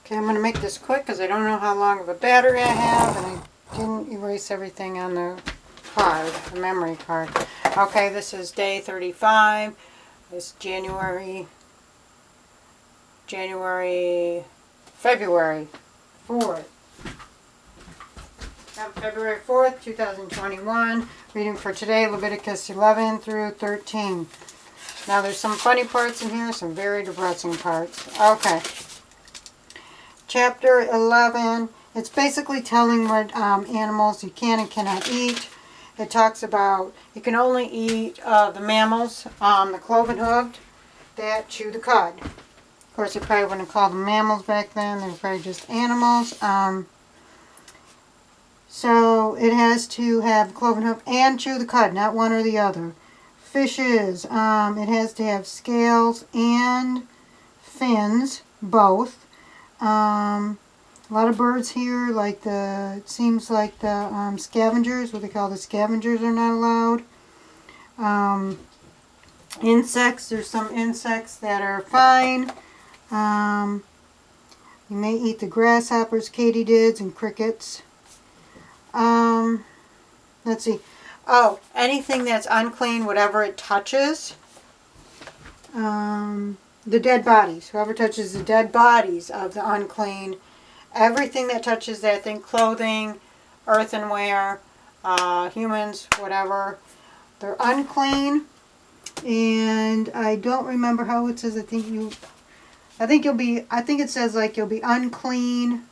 Okay, I'm going to make this quick because I don't know how long of a battery I have, and I didn't erase everything on the card, the memory card. Okay, this is day 35. It's February 4th. February 4th, 2021. Reading for today, Leviticus 11 through 13. Now there's some funny parts in here, some very depressing parts. Okay. Chapter 11. It's basically telling what animals you can and cannot eat. It talks about you can only eat the mammals, the cloven-hooved, that chew the cud. Of course, they probably wouldn't call them mammals back then. They were probably just animals. So it has to have cloven hoof and chew the cud, not one or the other. Fishes, it has to have scales and fins, both. A lot of birds here, like it seems like the scavengers, what they call the scavengers, are not allowed. Insects, there's some insects that are fine. You may eat the grasshoppers, katydids, and crickets. Let's see. Oh, anything that's unclean, whatever it touches. The dead bodies. Whoever touches the dead bodies of the unclean, everything that touches that thing, clothing, earthenware, humans, whatever, they're unclean. And I don't remember how it says. I think it says like you'll be unclean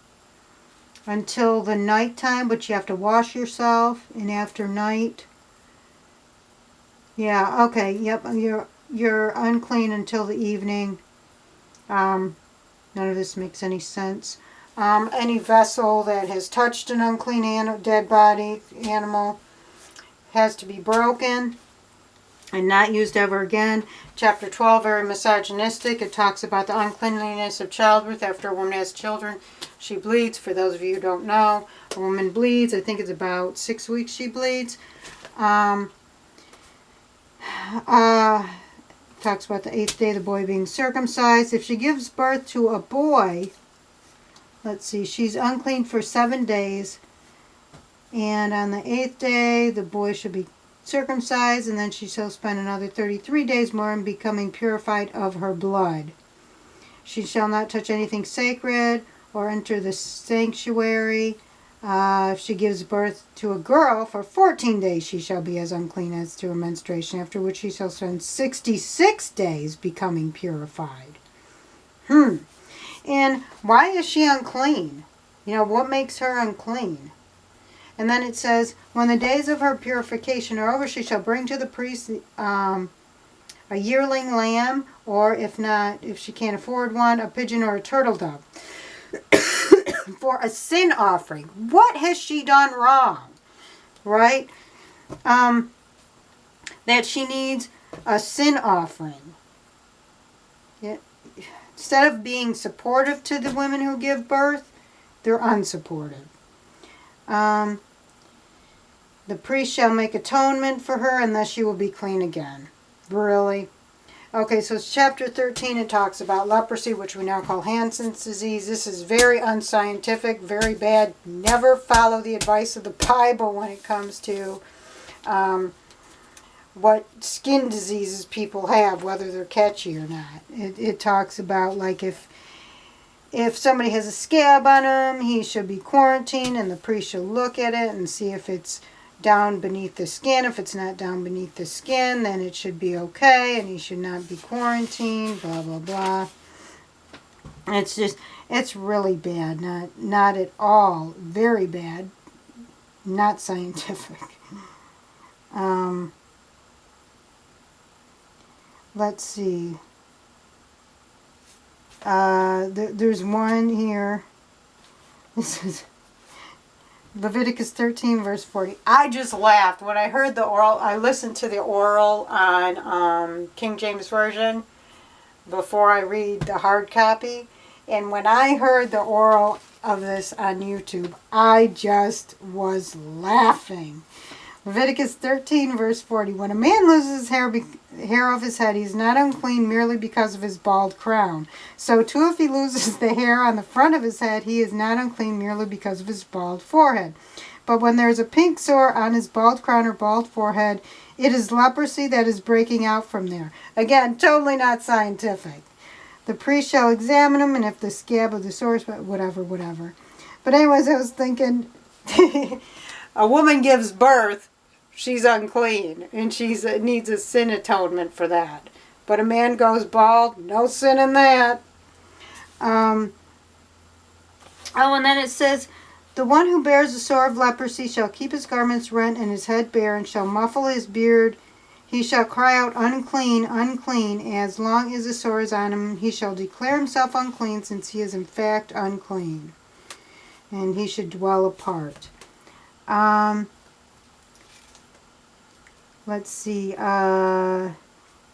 until the nighttime, but you have to wash yourself, and after night. Yeah, okay, yep, you're unclean until the evening. None of this makes any sense. Any vessel that has touched an unclean dead body animal has to be broken and not used ever again. Chapter 12, very misogynistic. It talks about the uncleanliness of childbirth. After a woman has children, she bleeds. For those of you who don't know, a woman bleeds. I think it's about 6 weeks she bleeds. Talks about the 8th day, the boy being circumcised. If she gives birth to a boy, let's see, she's unclean for 7 days. And on the 8th day, the boy should be circumcised, and then she shall spend another 33 days more in becoming purified of her blood. She shall not touch anything sacred or enter the sanctuary. If she gives birth to a girl, for 14 days she shall be as unclean as to a menstruation, after which she shall spend 66 days becoming purified. And why is she unclean? You know, what makes her unclean? And then it says, when the days of her purification are over, she shall bring to the priest a yearling lamb, or if not, if she can't afford one, a pigeon or a turtle dove for a sin offering. What has she done wrong? Right? That she needs a sin offering. Yeah. Instead of being supportive to the women who give birth, they're unsupportive. The priest shall make atonement for her, and thus she will be clean again. Really? Okay, so it's chapter 13. It talks about leprosy, which we now call Hansen's disease. This is very unscientific, very bad. Never follow the advice of the Bible when it comes to what skin diseases people have, whether they're catchy or not. It talks about, like, if somebody has a scab on him, he should be quarantined, and the priest should look at it and see if it's down beneath the skin. If it's not down beneath the skin, then it should be okay, and he should not be quarantined, blah, blah, blah. It's really bad. Not at all. Very bad. Not scientific. Let's see. There's one here. This is Leviticus 13, verse 40. I just laughed when I heard the oral. I listened to the oral on King James Version before I read the hard copy. And when I heard the oral of this on YouTube, I just was laughing. Leviticus 13, verse 40. When a man loses hair of his head, he is not unclean merely because of his bald crown. So too, if he loses the hair on the front of his head, he is not unclean merely because of his bald forehead. But when there is a pink sore on his bald crown or bald forehead, it is leprosy that is breaking out from there. Again, totally not scientific. The priest shall examine him, and if the scab of the sore is whatever. But anyways, I was thinking, a woman gives birth, she's unclean, and she needs a sin atonement for that. But a man goes bald, no sin in that. And then it says, the one who bears the sore of leprosy shall keep his garments rent and his head bare, and shall muffle his beard. He shall cry out, unclean, unclean. As long as the sore is on him, he shall declare himself unclean, since he is in fact unclean. And he should dwell apart. Let's see.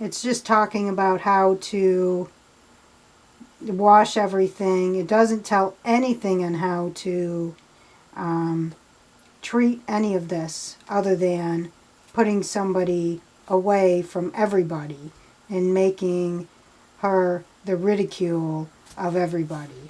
It's just talking about how to wash everything. It doesn't tell anything on how to treat any of this other than putting somebody away from everybody and making her the ridicule of everybody.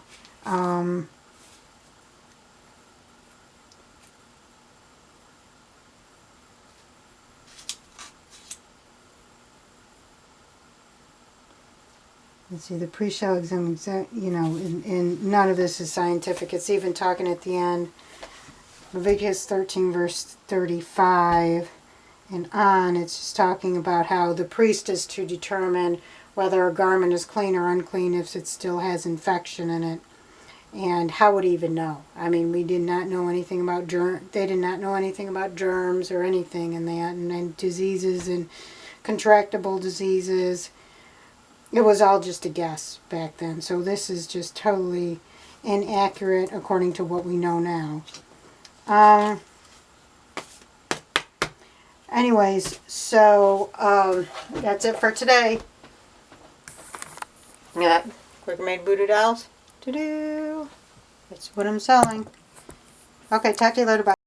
Let's see, the priest shall examine, and none of this is scientific. It's even talking at the end, Leviticus 13, verse 35 and on. It's just talking about how the priest is to determine whether a garment is clean or unclean if it still has infection in it. And how would he even know? I mean, we did not know anything about they did not know anything about germs or anything in that, and diseases and contractable diseases. It was all just a guess back then. So this is just totally inaccurate according to what we know now. Anyways, so that's it for today. Yeah, quick made voodoo dolls. That's what I'm selling. Okay, talk to you later. Bye.